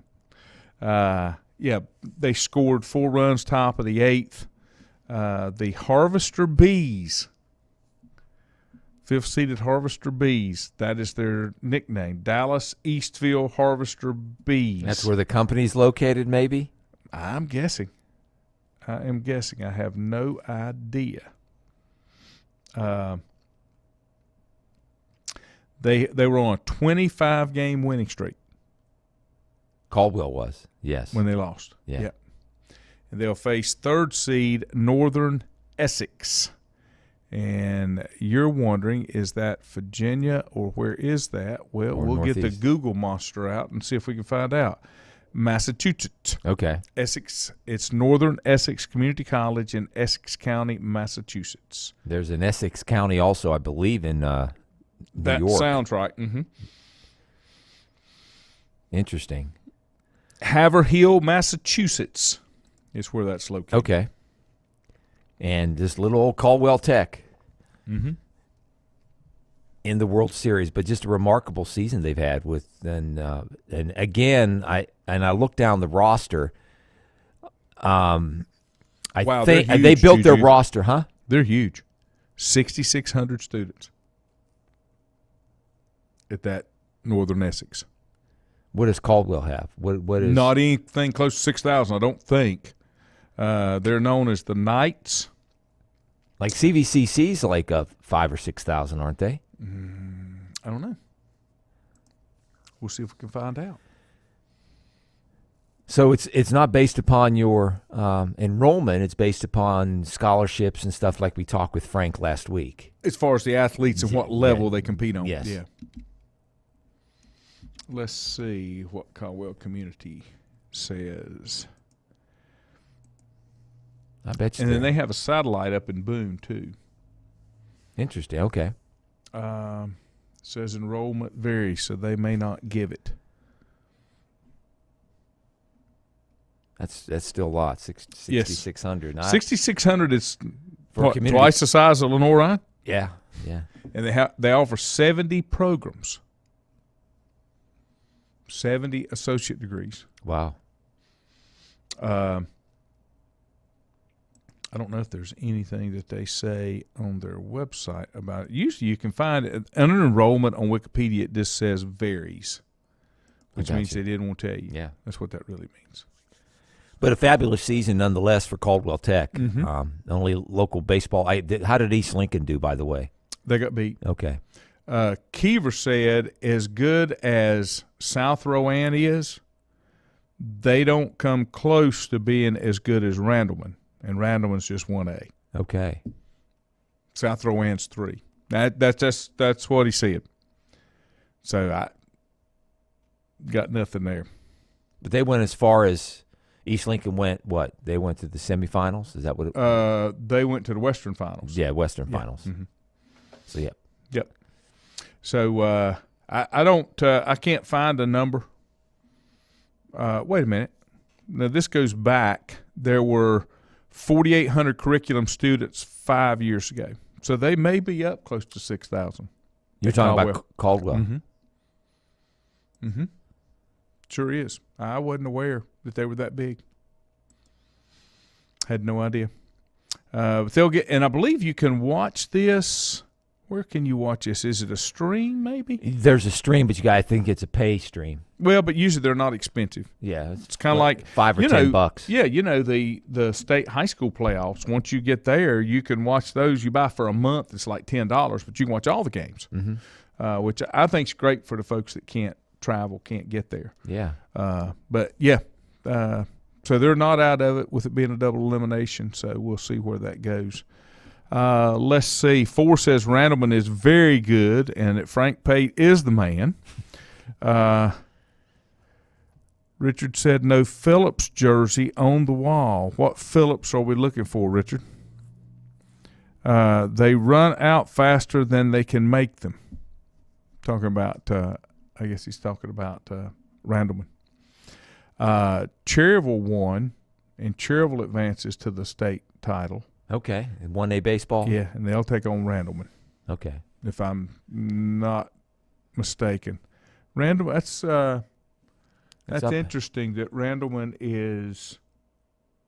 They scored 4 runs, top of the 8th. The Harvester Bees, 5th-seeded Harvester Bees. That is their nickname, Dallas Eastfield Harvester Bees. That's where the company's located, maybe. I'm guessing. I am guessing. I have no idea. They were on a 25-game winning streak. Caldwell was, yes. When they lost. Yeah. Yep. And they'll face 3rd seed Northern Essex. And you're wondering, is that Virginia or where is that? Well, or we'll Northeast. get the Google monster out and see if we can find out. Massachusetts. Okay. Essex. It's Northern Essex Community College in Essex County, Massachusetts. There's an Essex County also, I believe, in New York. That sounds right. Mm-hmm. Interesting. Haverhill, Massachusetts is where that's located. Okay. And this little old Caldwell Tech. Mm-hmm. in the World Series, but just a remarkable season they've had with. And again, I look down the roster. I think they're huge, they built their Juju. roster, huh? They're huge. 6,600 students at that Northern Essex. What does Caldwell have? What is Not anything close to 6,000, I don't think. They're known as the Knights. like CVCC's like 5,000 or 6,000, aren't they? I don't know. We'll see if we can find out. So it's not based upon your enrollment. It's based upon scholarships and stuff like we talked with Frank last week. As far as the athletes and what level Yeah. they compete on. Yes. Yeah. Let's see what Caldwell Community says. I bet you. And then they have a satellite up in Boone, too. Interesting. Okay. Says enrollment varies, so they may not give it. That's still a lot. 6,600. 6,600 is For what, community. twice the size of Lenore Ryan? Yeah. And they offer 70 programs. 70 associate degrees. Wow. I don't know if there's anything that they say on their website about it. Usually you can find it under enrollment on Wikipedia. It just says varies, which I means gotcha. they didn't want to tell you. Yeah. That's what that really means. But a fabulous season nonetheless for Caldwell Tech. Mm-hmm. Only local baseball. How did East Lincoln do, by the way? They got beat. Okay. Kiever said, as good as South Rowan is, they don't come close to being as good as Randleman. And Randleman's just 1A. Okay. South Rowan's 3. That's what he said. So I got nothing there. But they went as far as East Lincoln went. What? They went to the semifinals. Is that what? They went to the Western Finals. Yeah, Western Finals. Mm-hmm. So yeah. Yep. So I can't find a number. Wait a minute. Now this goes back. There were 4,800 curriculum students 5 years ago. So they may be up close to 6,000. You're talking about Caldwell. Mm-hmm. Mm-hmm. Sure is. I wasn't aware that they were that big. Had no idea. But they'll get, and I believe you can watch this. Where can you watch this? Is it a stream, maybe? There's a stream, but I think it's a pay stream. Well, but usually they're not expensive. Yeah, It's kind of like $5 or $10. Yeah, the state high school playoffs. Once you get there, you can watch those. You buy for a month. It's like $10, but you can watch all the games, which I think is great for the folks that can't travel, can't get there. Yeah. But yeah, so they're not out of it with it being a double elimination. So we'll see where that goes. Let's see. 4 says Randleman is very good and that Frank Pate is the man. Richard said no Phillips jersey on the wall. What Phillips are we looking for, Richard? They run out faster than they can make them. Talking about, I guess he's talking about Randleman. Cherryville won, and Cherryville advances to the state title. Okay. And 1A baseball? Yeah, and they'll take on Randleman, Okay. if I'm not mistaken. Randleman, that's up. interesting that Randleman is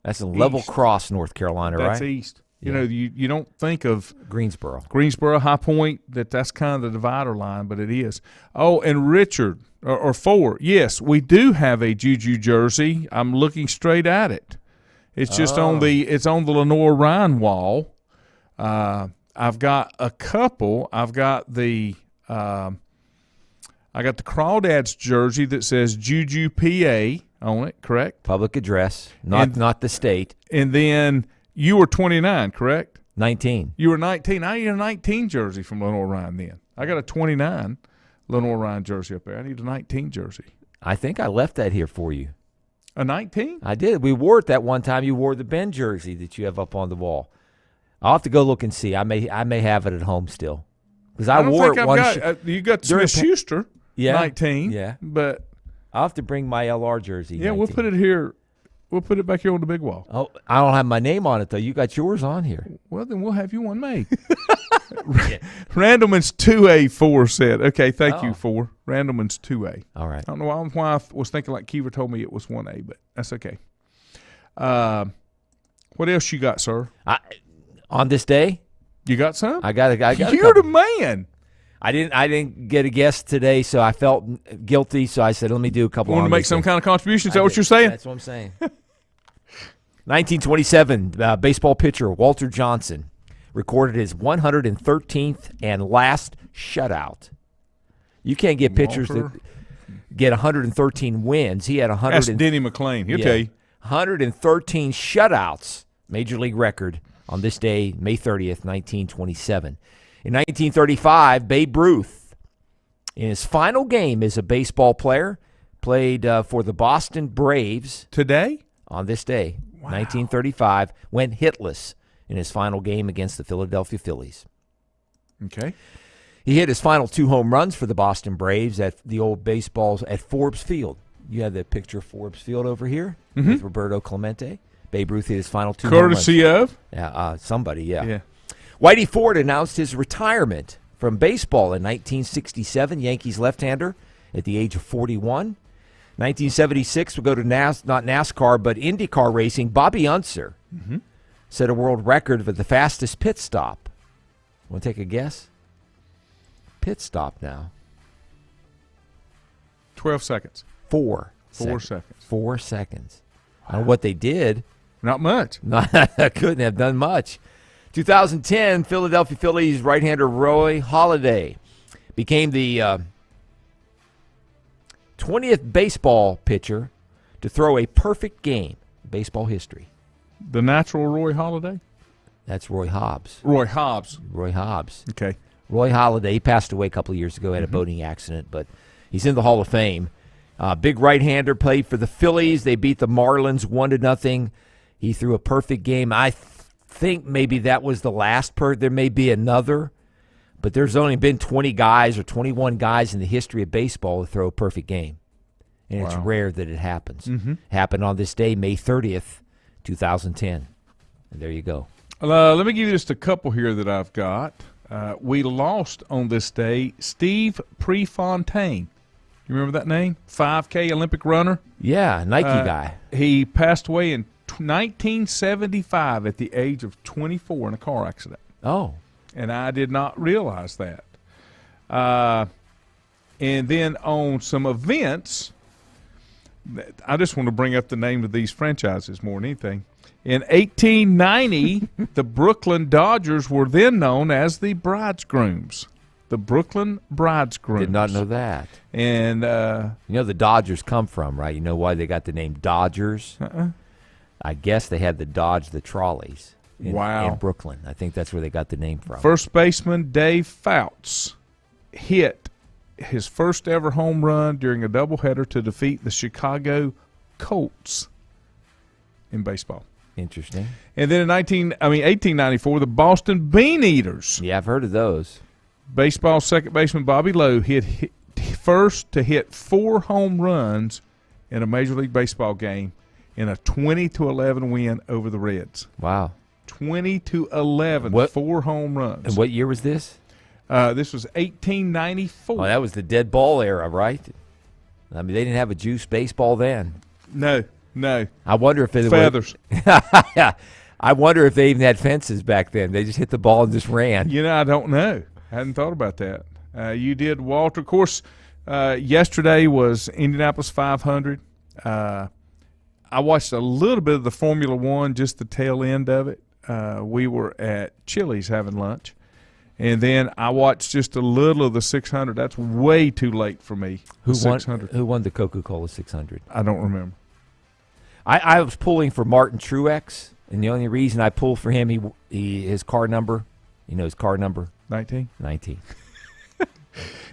That's a level East. cross, North Carolina, that's right? east. Yeah. You know, you don't think of Greensboro. High Point, that's kind of the divider line, but it is. Oh, and Richard, or 4, yes, we do have a Juju jersey. I'm looking straight at it. It's just on the Lenore Ryan wall. I've got a couple. I got the Crawdads jersey that says Juju PA on it, correct? Public address, not the state. And then you were 29, correct? 19. You were 19. I need a 19 jersey from Lenore Ryan then. I got a 29 Lenore Ryan jersey up there. I need a 19 jersey. I think I left that here for you. A 19? I did. We wore it that one time. You wore the Ben jersey that you have up on the wall. I'll have to go look and see. I may have it at home still, because I don't wore think it I've one. got, you got Smith Schuster, Yeah, 19. Yeah, but I'll have to bring my LR jersey. yeah, 19. we'll put it here. We'll put it back here on the big wall. Oh, I don't have my name on it though. You got yours on here. Well, then we'll have you one made. Randleman's 2A4 said. Okay, thank you, 4. Randleman's 2A. All right. I don't know why I was thinking like Kiever told me it was 1A, but that's okay. What else you got, sir? On this day? You got some? I got You're the man. I didn't get a guess today, so I felt guilty, so I said, let me do a couple. Want to make some kind of contribution? Is that what you're saying? That's what I'm saying. 1927, baseball pitcher Walter Johnson recorded his 113th and last shutout. You can't get pitchers that get 113 wins. He had 100. That's Denny McClain. He'll tell you. 113 shutouts, major league record on this day, May 30th, 1927. In 1935, Babe Ruth, in his final game as a baseball player, played for the Boston Braves. Today? On this day, wow. 1935, went hitless in his final game against the Philadelphia Phillies. Okay. He hit his final 2 home runs for the Boston Braves at the old baseballs at Forbes Field. You have the picture of Forbes Field over here with Roberto Clemente. Babe Ruth hit his final 2 home runs. Courtesy of? Yeah, somebody, yeah. Whitey Ford announced his retirement from baseball in 1967, Yankees left-hander at the age of 41. 1976, we'll go to not NASCAR, but IndyCar racing. Bobby Unser set a world record for the fastest pit stop. Want to take a guess? Pit stop now. 12 seconds. 4 seconds. 4 seconds. Wow. I don't know what they did. Not much. Couldn't have done much. 2010, Philadelphia Phillies right-hander Roy Halladay became the 20th baseball pitcher to throw a perfect game in baseball history. The natural Roy Halladay? That's Roy Hobbs. Roy Hobbs. Okay. Roy Halladay, he passed away a couple of years ago, had a boating accident, but he's in the Hall of Fame. Big right-hander, played for the Phillies. They beat the Marlins 1-0. He threw a perfect game. I think maybe that was the last there may be another, but there's only been 20 guys or 21 guys in the history of baseball to throw a perfect game. And it's rare that it happens. Happened on this day, May 30th, 2010. And there you go. Let me give you just a couple here that I've got. We lost on this day Steve Prefontaine. You remember that name? 5K Olympic runner? Yeah, Nike guy. He passed away in 1975 at the age of 24 in a car accident. Oh. And I did not realize that. And then on some events, I just want to bring up the name of these franchises more than anything. In 1890, the Brooklyn Dodgers were then known as the Bridegrooms. The Brooklyn Bridegrooms. Did not know that. And you know the Dodgers come from, right? You know why they got the name Dodgers? I guess they had to dodge the trolleys in Brooklyn. I think that's where they got the name from. First baseman Dave Fouts hit his first ever home run during a doubleheader to defeat the Chicago Colts in baseball. Interesting. And then in 1894, the Boston Bean Eaters. Yeah, I've heard of those. Baseball second baseman Bobby Lowe hit first to hit 4 home runs in a Major League Baseball game in a 20-11 win over the Reds. Wow. 20-11, 4 home runs. And what year was this? This was 1894. Oh, that was the dead ball era, right? I mean, they didn't have a juice baseball then. No. I wonder if it feathers. Yeah. I wonder if they even had fences back then. They just hit the ball and just ran. I don't know. I hadn't thought about that. You did, Walter. Of course, yesterday was Indianapolis 500. I watched a little bit of the Formula One, just the tail end of it. We were at Chili's having lunch. And then I watched just a little of the 600. That's way too late for me. Who won the Coca-Cola 600? I don't remember. I was pulling for Martin Truex, and the only reason I pulled for him, his car number, his car number? 19. 19.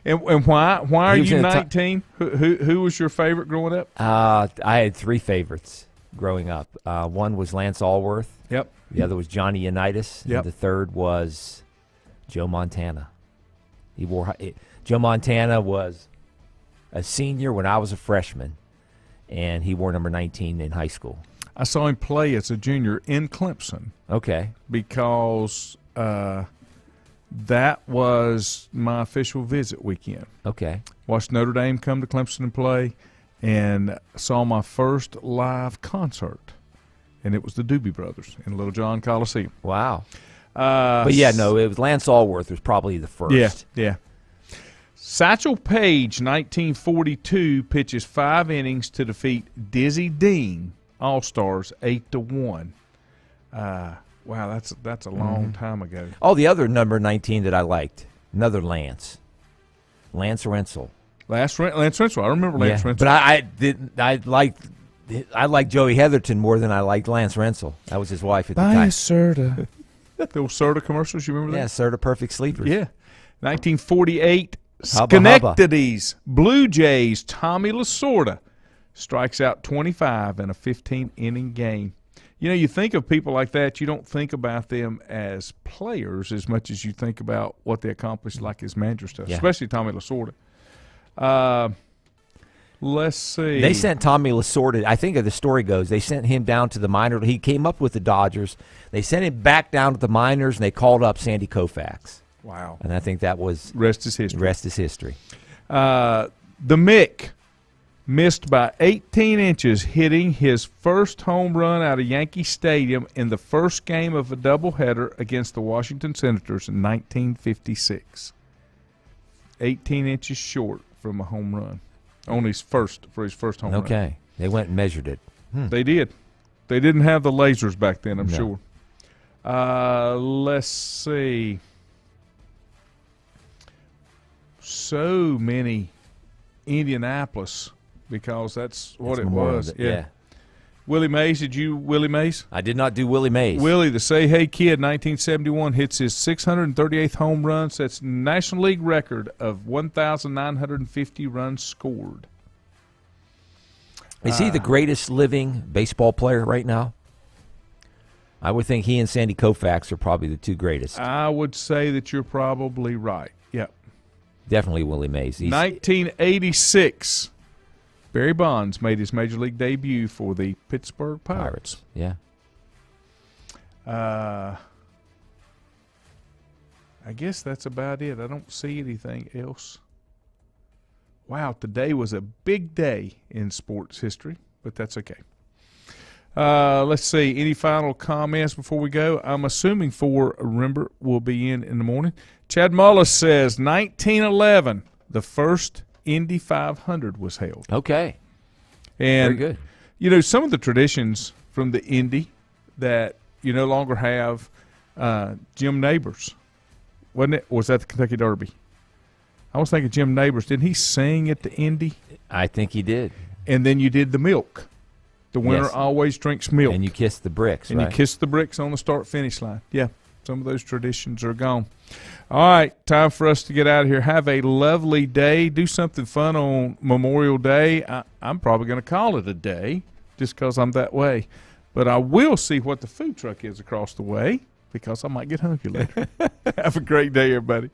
And why are you 19? Who was your favorite growing up? I had 3 favorites growing up. One was Lance Allworth. Yep. The other was Johnny Unitas. Yep. And the third was Joe Montana. Joe Montana was a senior when I was a freshman, and he wore number 19 in high school. I saw him play as a junior in Clemson. Okay. Because That was my official visit weekend. Okay. Watched Notre Dame come to Clemson and play, and saw my first live concert, and it was the Doobie Brothers in Little John Coliseum. Wow. But yeah, no, it was Lance Allworth was probably the first. Yeah. Satchel Paige, 1942, pitches 5 innings to defeat Dizzy Dean, All-Stars, 8-1. Wow, that's a long time ago. Oh, the other number 19 that I liked, another Lance Rensel. Lance Rensel. I remember Lance Rensel. But I liked Joey Heatherton more than I liked Lance Rensel. That was his wife at the Buy time. a Serta. The old Serta commercials, you remember that? Yeah, Serta Perfect Sleepers. Yeah. 1948, Hubba hubba. Schenectady's Blue Jays' Tommy Lasorda strikes out 25 in a 15-inning game. You know, you think of people like that, you don't think about them as players as much as you think about what they accomplished, like his manager stuff, especially Tommy Lasorda. Let's see. They sent Tommy Lasorda, I think the story goes, they sent him down to the minor. He came up with the Dodgers. They sent him back down to the minors, and they called up Sandy Koufax. Wow. And I think that was rest is history. Rest is history. The Mick missed by 18 inches, hitting his first home run out of Yankee Stadium in the first game of a doubleheader against the Washington Senators in 1956. 18 inches short from a home run on his first home run. Okay. They went and measured it. They did. They didn't have the lasers back then, I'm sure. Let's see. So many Indianapolis, because that's what it was. Yeah. Willie Mays, Willie Mays? I did not do Willie Mays. Willie, the Say Hey Kid, 1971, hits his 638th home run, sets National League record of 1,950 runs scored. Is he the greatest living baseball player right now? I would think he and Sandy Koufax are probably the two greatest. I would say that you're probably right. Yep. Definitely Willie Mays. 1986, Barry Bonds made his Major League debut for the Pittsburgh Pirates. Yeah. I guess that's about it. I don't see anything else. Wow, today was a big day in sports history, but that's okay. Let's see. Any final comments before we go? I'm assuming Remember will be in the morning. Chad Mullis says 1911, the first Indy 500 was held. Okay. And, very good. You know, some of the traditions from the Indy that you no longer have, Jim Neighbors, wasn't it? Or was that the Kentucky Derby? I was thinking Jim Neighbors. Didn't he sing at the Indy? I think he did. And then you did the milk. The winner always drinks milk. And you kiss the bricks, and right? You kiss the bricks on the start-finish line. Yeah, some of those traditions are gone. All right, time for us to get out of here. Have a lovely day. Do something fun on Memorial Day. I'm probably going to call it a day just because I'm that way. But I will see what the food truck is across the way because I might get hungry later. Have a great day, everybody.